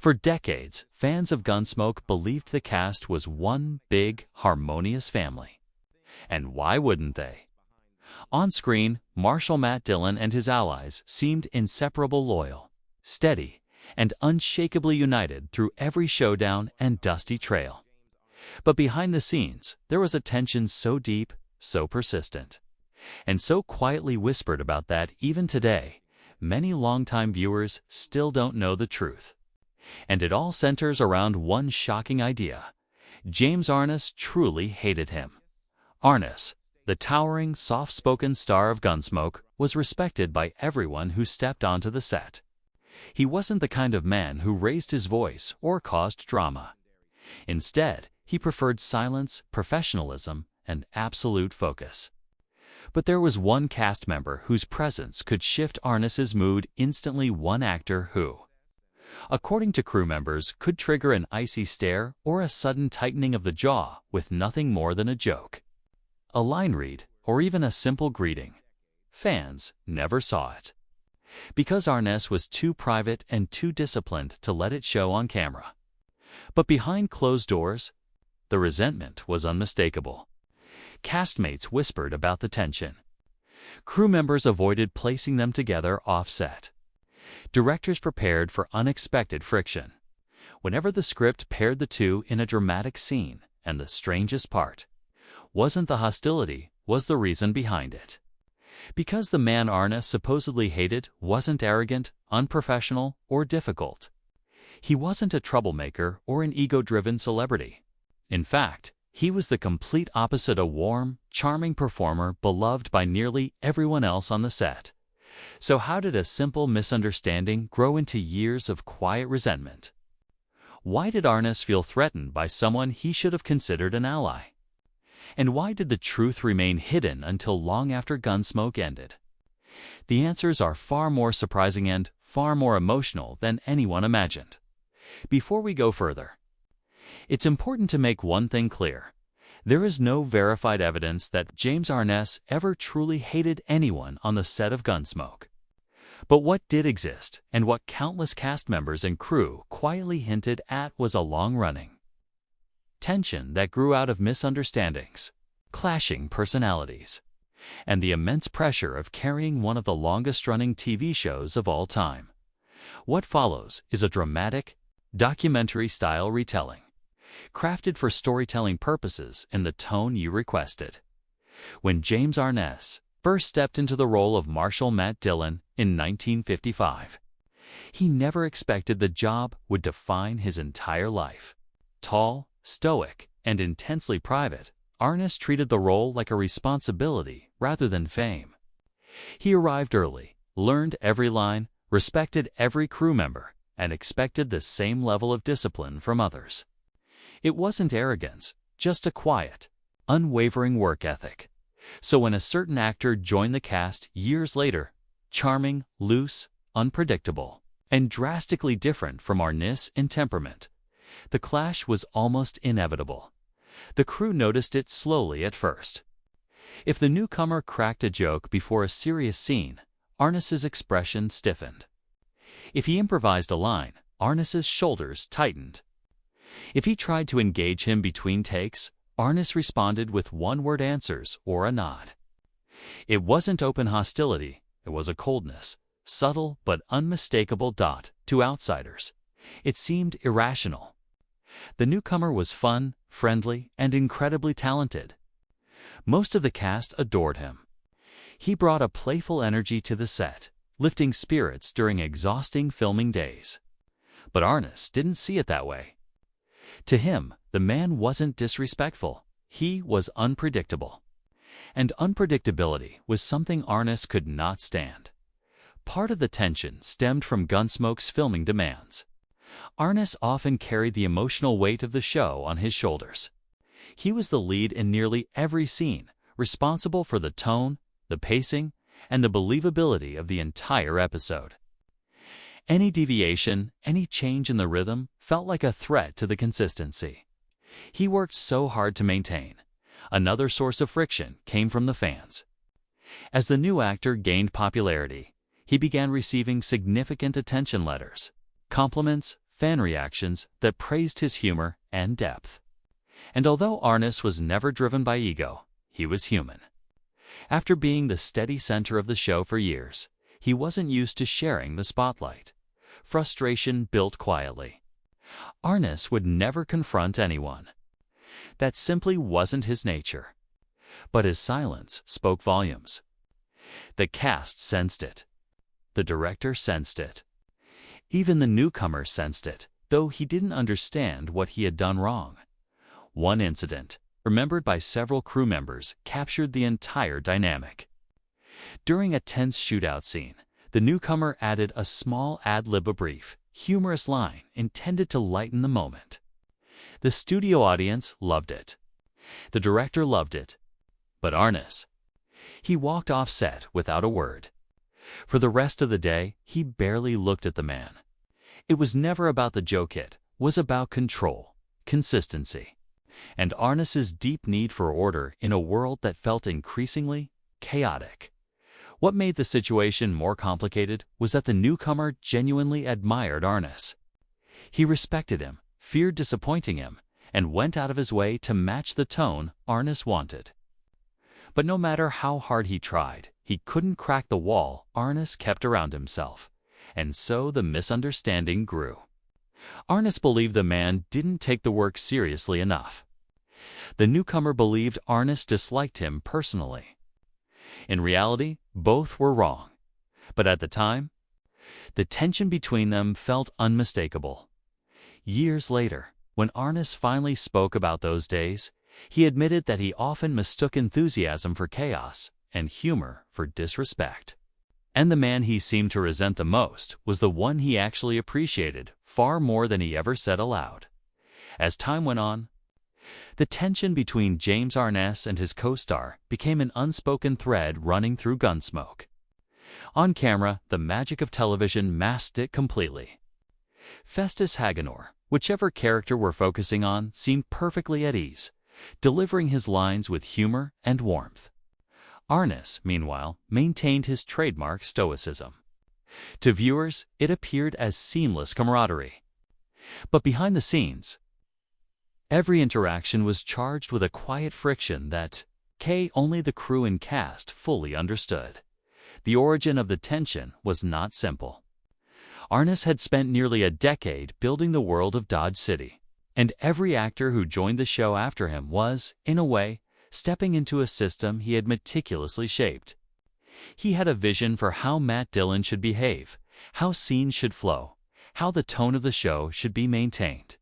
For decades, fans of Gunsmoke believed the cast was one big, harmonious family. And why wouldn't they? On screen, Marshal Matt Dillon and his allies seemed inseparable, loyal, steady, and unshakably united through every showdown and dusty trail. But behind the scenes, there was a tension so deep, so persistent, and so quietly whispered about that even today, many longtime viewers still don't know the truth. And it all centers around one shocking idea. James Arness truly hated him. Arness, the towering, soft-spoken star of Gunsmoke, was respected by everyone who stepped onto the set. He wasn't the kind of man who raised his voice or caused drama. Instead, he preferred silence, professionalism, and absolute focus. But there was one cast member whose presence could shift Arness's mood instantly, one actor who, according to crew members, could trigger an icy stare or a sudden tightening of the jaw with nothing more than a joke, a line read, or even a simple greeting. Fans never saw it, because Arness was too private and too disciplined to let it show on camera. But behind closed doors, the resentment was unmistakable. Castmates whispered about the tension. Crew members avoided placing them together off-set. Directors prepared for unexpected friction whenever the script paired the two in a dramatic scene, and the strangest part wasn't the hostility, was the reason behind it. Because the man Arness supposedly hated wasn't arrogant, unprofessional, or difficult. He wasn't a troublemaker or an ego-driven celebrity. In fact, he was the complete opposite, a warm, charming performer beloved by nearly everyone else on the set. So how did a simple misunderstanding grow into years of quiet resentment? Why did Arness feel threatened by someone he should have considered an ally? And why did the truth remain hidden until long after Gunsmoke ended? The answers are far more surprising and far more emotional than anyone imagined. Before we go further, it's important to make one thing clear. There is no verified evidence that James Arness ever truly hated anyone on the set of Gunsmoke. But what did exist, and what countless cast members and crew quietly hinted at, was a long-running tension that grew out of misunderstandings, clashing personalities, and the immense pressure of carrying one of the longest-running TV shows of all time. What follows is a dramatic, documentary-style retelling, crafted for storytelling purposes in the tone you requested. When James Arness first stepped into the role of Marshal Matt Dillon in 1955, he never expected the job would define his entire life. Tall, stoic, and intensely private, Arness treated the role like a responsibility rather than fame. He arrived early, learned every line, respected every crew member, and expected the same level of discipline from others. It wasn't arrogance, just a quiet, unwavering work ethic. So when a certain actor joined the cast years later, charming, loose, unpredictable, and drastically different from Arness in temperament, the clash was almost inevitable. The crew noticed it slowly at first. If the newcomer cracked a joke before a serious scene, Arness's expression stiffened. If he improvised a line, Arness's shoulders tightened. If he tried to engage him between takes, Arness responded with one-word answers or a nod. It wasn't open hostility, it was a coldness, subtle but unmistakable. To outsiders, it seemed irrational. The newcomer was fun, friendly, and incredibly talented. Most of the cast adored him. He brought a playful energy to the set, lifting spirits during exhausting filming days. But Arness didn't see it that way. To him, the man wasn't disrespectful, he was unpredictable. And unpredictability was something Arness could not stand. Part of the tension stemmed from Gunsmoke's filming demands. Arness often carried the emotional weight of the show on his shoulders. He was the lead in nearly every scene, responsible for the tone, the pacing, and the believability of the entire episode. Any deviation, any change in the rhythm, felt like a threat to the consistency. He worked so hard to maintain. Another source of friction came from the fans. As the new actor gained popularity, he began receiving significant attention letters, compliments, fan reactions that praised his humor and depth. And although Arness was never driven by ego, he was human. After being the steady center of the show for years, he wasn't used to sharing the spotlight. Frustration built quietly. Arness would never confront anyone. That simply wasn't his nature. But his silence spoke volumes. The cast sensed it. The director sensed it. Even the newcomer sensed it, though he didn't understand what he had done wrong. One incident, remembered by several crew members, captured the entire dynamic. During a tense shootout scene, the newcomer added a small ad-lib, brief, humorous line intended to lighten the moment. The studio audience loved it. The director loved it. But Arness, he walked off set without a word. For the rest of the day, he barely looked at the man. It was never about the joke, it was about control, consistency, and Arness's deep need for order in a world that felt increasingly chaotic. What made the situation more complicated was that the newcomer genuinely admired Arness. He respected him, feared disappointing him, and went out of his way to match the tone Arness wanted. But no matter how hard he tried, he couldn't crack the wall Arness kept around himself, and so the misunderstanding grew. Arness believed the man didn't take the work seriously enough. The newcomer believed Arness disliked him personally. In reality, both were wrong. But at the time, the tension between them felt unmistakable. Years later, when Arness finally spoke about those days, he admitted that he often mistook enthusiasm for chaos and humor for disrespect. And the man he seemed to resent the most was the one he actually appreciated far more than he ever said aloud. As time went on, the tension between James Arness and his co-star became an unspoken thread running through Gunsmoke. On camera, the magic of television masked it completely. Festus Hagenor, whichever character we're focusing on, seemed perfectly at ease, delivering his lines with humor and warmth. Arness, meanwhile, maintained his trademark stoicism. To viewers, it appeared as seamless camaraderie. But behind the scenes, every interaction was charged with a quiet friction that only the crew and cast fully understood. The origin of the tension was not simple. Arness had spent nearly a decade building the world of Dodge City, and every actor who joined the show after him was, in a way, stepping into a system he had meticulously shaped. He had a vision for how Matt Dillon should behave, how scenes should flow, how the tone of the show should be maintained.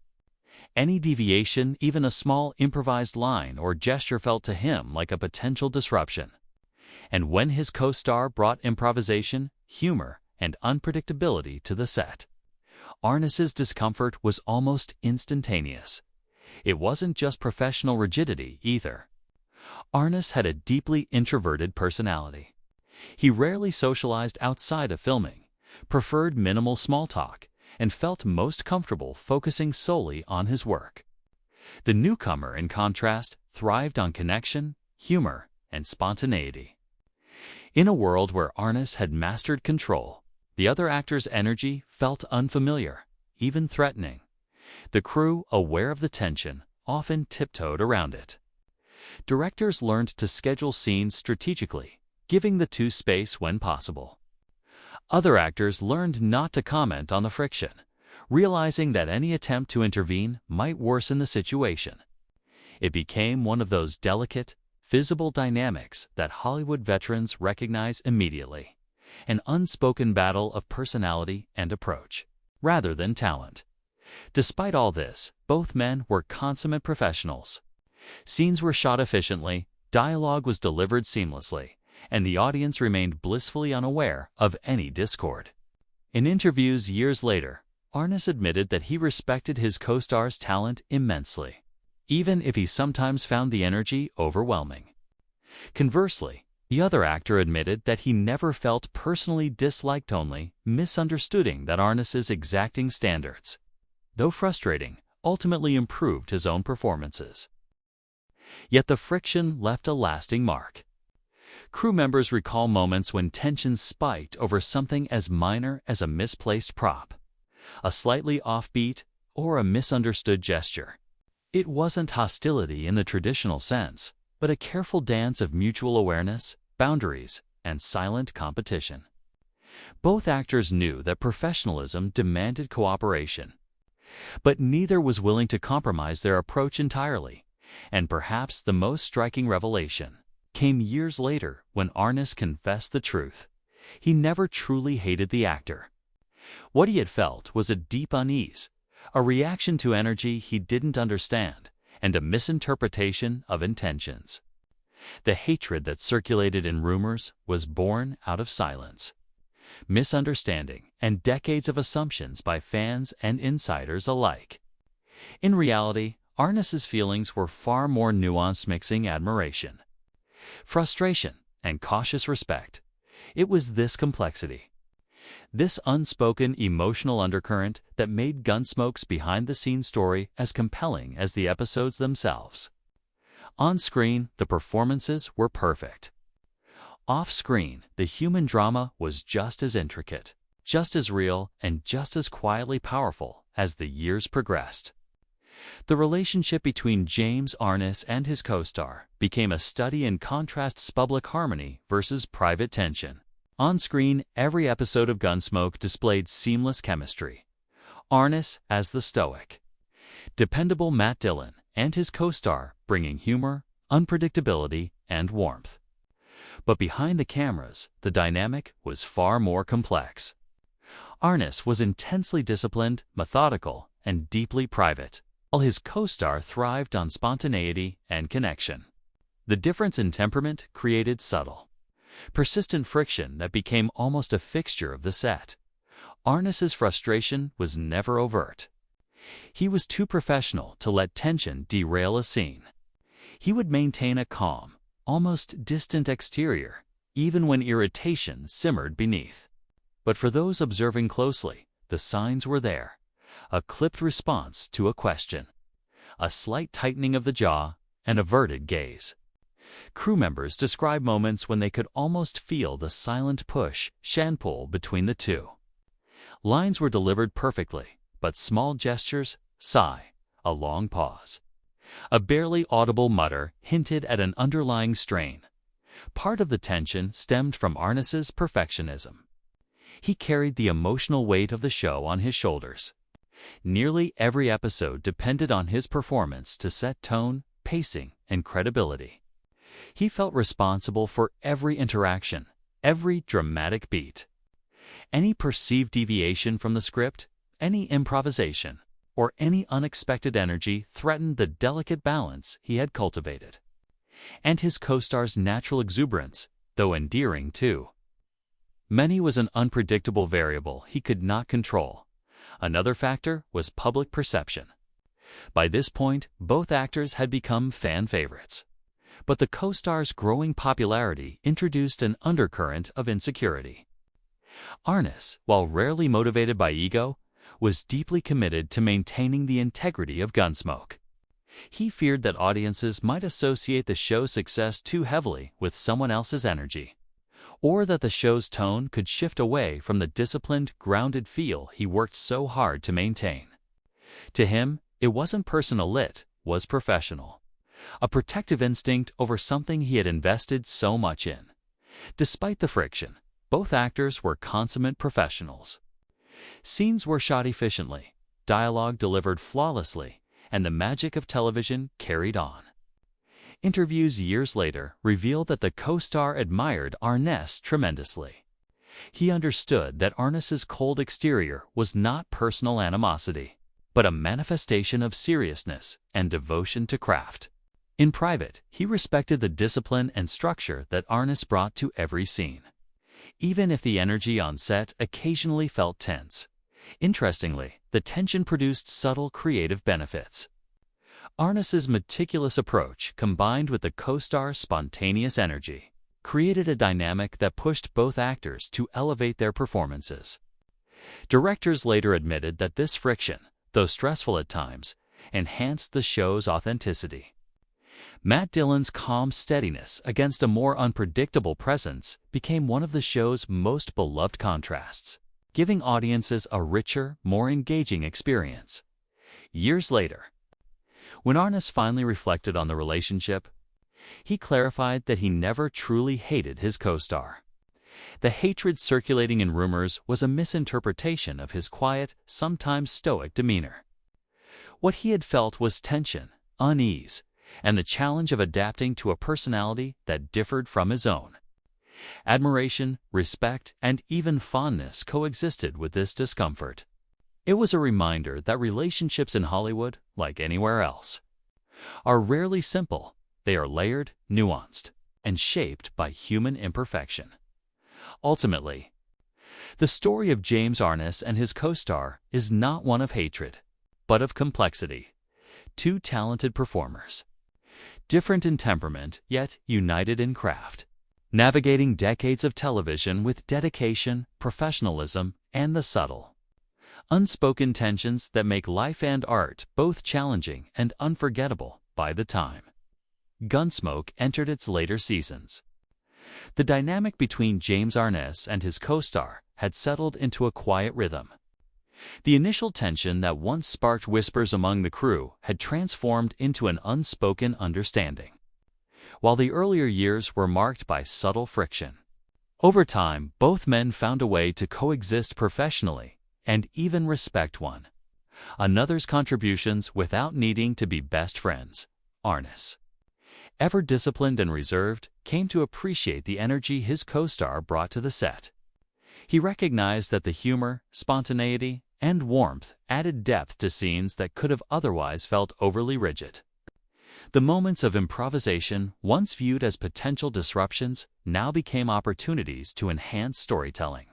Any deviation, even a small improvised line or gesture, felt to him like a potential disruption. And when his co-star brought improvisation, humor, and unpredictability to the set, Arness's discomfort was almost instantaneous. It wasn't just professional rigidity either. Arness had a deeply introverted personality. He rarely socialized outside of filming, preferred minimal small talk, and felt most comfortable focusing solely on his work. The newcomer, in contrast, thrived on connection, humor, and spontaneity. In a world where Arness had mastered control, the other actor's energy felt unfamiliar, even threatening. The crew, aware of the tension, often tiptoed around it. Directors learned to schedule scenes strategically, giving the two space when possible. Other actors learned not to comment on the friction, realizing that any attempt to intervene might worsen the situation. It became one of those delicate, visible dynamics that Hollywood veterans recognize immediately, an unspoken battle of personality and approach, rather than talent. Despite all this, both men were consummate professionals. Scenes were shot efficiently, dialogue was delivered seamlessly, and the audience remained blissfully unaware of any discord. In interviews years later, Arness admitted that he respected his co-star's talent immensely, even if he sometimes found the energy overwhelming. Conversely, the other actor admitted that he never felt personally disliked, only misunderstanding that Arness's exacting standards, though frustrating, ultimately improved his own performances. Yet the friction left a lasting mark. Crew members recall moments when tensions spiked over something as minor as a misplaced prop. a slightly offbeat, or a misunderstood gesture. It wasn't hostility in the traditional sense, but a careful dance of mutual awareness, boundaries, and silent competition. Both actors knew that professionalism demanded cooperation, but neither was willing to compromise their approach entirely, and perhaps the most striking revelation came years later when Arness confessed the truth. He never truly hated the actor. What he had felt was a deep unease, a reaction to energy he didn't understand, and a misinterpretation of intentions. The hatred that circulated in rumors was born out of silence, misunderstanding, and decades of assumptions by fans and insiders alike. In reality, Arness's feelings were far more nuanced, mixing admiration, frustration, and cautious respect. It was this complexity, this unspoken emotional undercurrent, that made Gunsmoke's behind-the-scenes story as compelling as the episodes themselves. On screen, the performances were perfect. Off-screen, the human drama was just as intricate, just as real, and just as quietly powerful as the years progressed. The relationship between James Arness and his co-star became a study in contrasts: public harmony versus private tension. On screen, every episode of Gunsmoke displayed seamless chemistry. Arness as the stoic, dependable Matt Dillon, and his co-star bringing humor, unpredictability, and warmth. But behind the cameras, the dynamic was far more complex. Arness was intensely disciplined, methodical, and deeply private, while his co-star thrived on spontaneity and connection. The difference in temperament created subtle, persistent friction that became almost a fixture of the set. Arness's frustration was never overt. He was too professional to let tension derail a scene. He would maintain a calm, almost distant exterior, even when irritation simmered beneath. But for those observing closely, the signs were there. A clipped response to a question, a slight tightening of the jaw, an averted gaze. Crew members describe moments when they could almost feel the silent push, pull between the two. Lines were delivered perfectly, but small gestures, sigh, a long pause, a barely audible mutter hinted at an underlying strain. Part of the tension stemmed from Arness's perfectionism. He carried the emotional weight of the show on his shoulders. Nearly every episode depended on his performance to set tone, pacing, and credibility. He felt responsible for every interaction, every dramatic beat. Any perceived deviation from the script, any improvisation, or any unexpected energy threatened the delicate balance he had cultivated. And his co-star's natural exuberance, though endearing too, many was an unpredictable variable he could not control. Another factor was public perception. By this point, both actors had become fan favorites. But the co-star's growing popularity introduced an undercurrent of insecurity. Arness, while rarely motivated by ego, was deeply committed to maintaining the integrity of Gunsmoke. He feared that audiences might associate the show's success too heavily with someone else's energy, or that the show's tone could shift away from the disciplined, grounded feel he worked so hard to maintain. To him, it wasn't personal, it was professional, a protective instinct over something he had invested so much in. Despite the friction, both actors were consummate professionals. Scenes were shot efficiently, dialogue delivered flawlessly, and the magic of television carried on. Interviews years later revealed that the co-star admired Arness tremendously. He understood that Arness's cold exterior was not personal animosity, but a manifestation of seriousness and devotion to craft. In private, he respected the discipline and structure that Arness brought to every scene, even if the energy on set occasionally felt tense. Interestingly, the tension produced subtle creative benefits. Arness's meticulous approach, combined with the co-star's spontaneous energy, created a dynamic that pushed both actors to elevate their performances. Directors later admitted that this friction, though stressful at times, enhanced the show's authenticity. Matt Dillon's calm steadiness against a more unpredictable presence became one of the show's most beloved contrasts. giving audiences a richer, more engaging experience. Years later, when Arness finally reflected on the relationship, he clarified that he never truly hated his co-star. The hatred circulating in rumors was a misinterpretation of his quiet, sometimes stoic demeanor. What he had felt was tension, unease, and the challenge of adapting to a personality that differed from his own. Admiration, respect, and even fondness coexisted with this discomfort. It was a reminder that relationships in Hollywood, like anywhere else, are rarely simple. They are layered, nuanced, and shaped by human imperfection. Ultimately, the story of James Arness and his co-star is not one of hatred, but of complexity. Two talented performers, different in temperament, yet united in craft, navigating decades of television with dedication, professionalism, and the subtle, unspoken tensions that make life and art both challenging and unforgettable by the time Gunsmoke entered its later seasons. The dynamic between James Arness and his co-star had settled into a quiet rhythm. The initial tension that once sparked whispers among the crew had transformed into an unspoken understanding, while the earlier years were marked by subtle friction. Over time, both men found a way to coexist professionally and even respect one another's contributions without needing to be best friends. Arness, ever disciplined and reserved, came to appreciate the energy his co-star brought to the set. He recognized that the humor, spontaneity, and warmth added depth to scenes that could have otherwise felt overly rigid. The moments of improvisation, once viewed as potential disruptions, now became opportunities to enhance storytelling.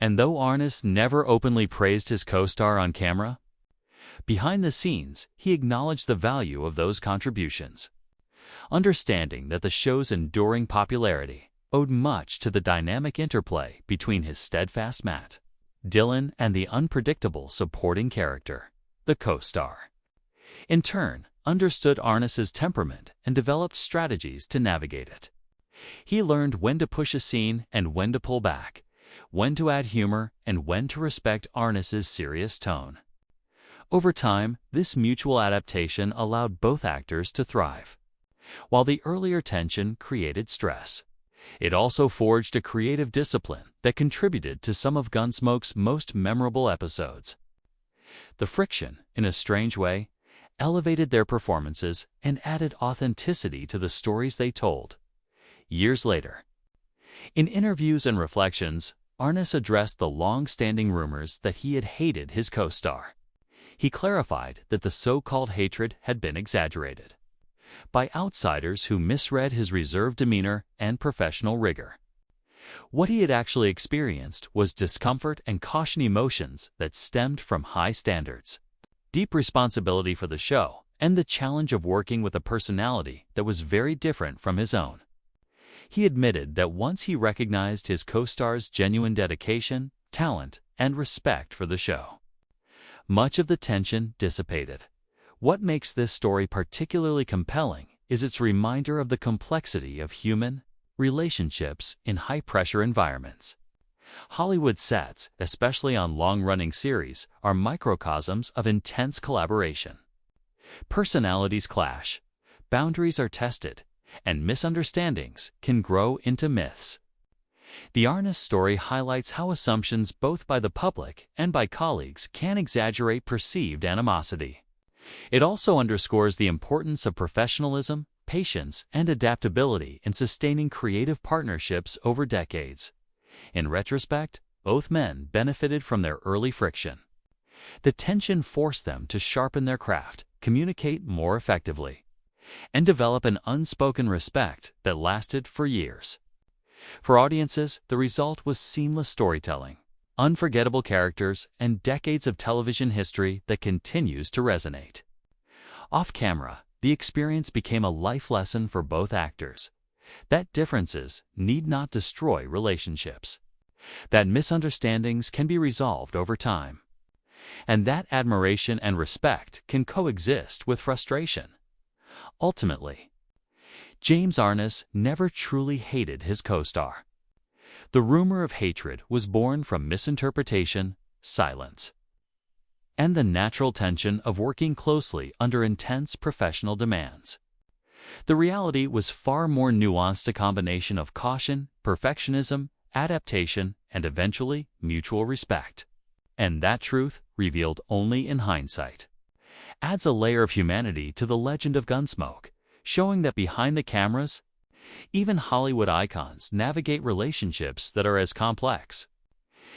And though Arness never openly praised his co-star on camera, behind the scenes he acknowledged the value of those contributions, understanding that the show's enduring popularity owed much to the dynamic interplay between his steadfast Matt Dillon and the unpredictable supporting character, the co-star. In turn, understood Arness's temperament and developed strategies to navigate it. He learned when to push a scene and when to pull back, when to add humor and when to respect Arness's serious tone. Over time, this mutual adaptation allowed both actors to thrive. While the earlier tension created stress, it also forged a creative discipline that contributed to some of Gunsmoke's most memorable episodes. The friction, in a strange way, elevated their performances and added authenticity to the stories they told. Years later, in interviews and reflections, Arness addressed the long-standing rumors that he had hated his co-star. He clarified that the so-called hatred had been exaggerated by outsiders who misread his reserved demeanor and professional rigor. What he had actually experienced was discomfort and caution, emotions that stemmed from high standards, deep responsibility for the show, and the challenge of working with a personality that was very different from his own. He admitted that once he recognized his co-star's genuine dedication, talent, and respect for the show, much of the tension dissipated. What makes this story particularly compelling is its reminder of the complexity of human relationships in high-pressure environments. Hollywood sets, especially on long-running series, are microcosms of intense collaboration. Personalities clash, boundaries are tested, and misunderstandings can grow into myths. The Arness story highlights how assumptions both by the public and by colleagues can exaggerate perceived animosity. It also underscores the importance of professionalism, patience, and adaptability in sustaining creative partnerships over decades. In retrospect, both men benefited from their early friction. The tension forced them to sharpen their craft, communicate more effectively, and develop an unspoken respect that lasted for years. For audiences, the result was seamless storytelling, unforgettable characters, and decades of television history that continues to resonate. Off-camera, the experience became a life lesson for both actors, that differences need not destroy relationships, that misunderstandings can be resolved over time, and that admiration and respect can coexist with frustration. Ultimately, James Arness never truly hated his co-star. The rumor of hatred was born from misinterpretation, silence, and the natural tension of working closely under intense professional demands. The reality was far more nuanced, a combination of caution, perfectionism, adaptation, and eventually mutual respect. And that truth, revealed only in hindsight, adds a layer of humanity to the legend of Gunsmoke, showing that behind the cameras, even Hollywood icons navigate relationships that are as complex,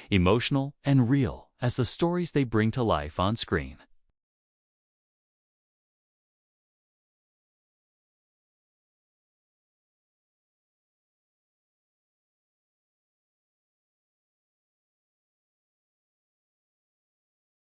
emotional, and real as the stories they bring to life on screen.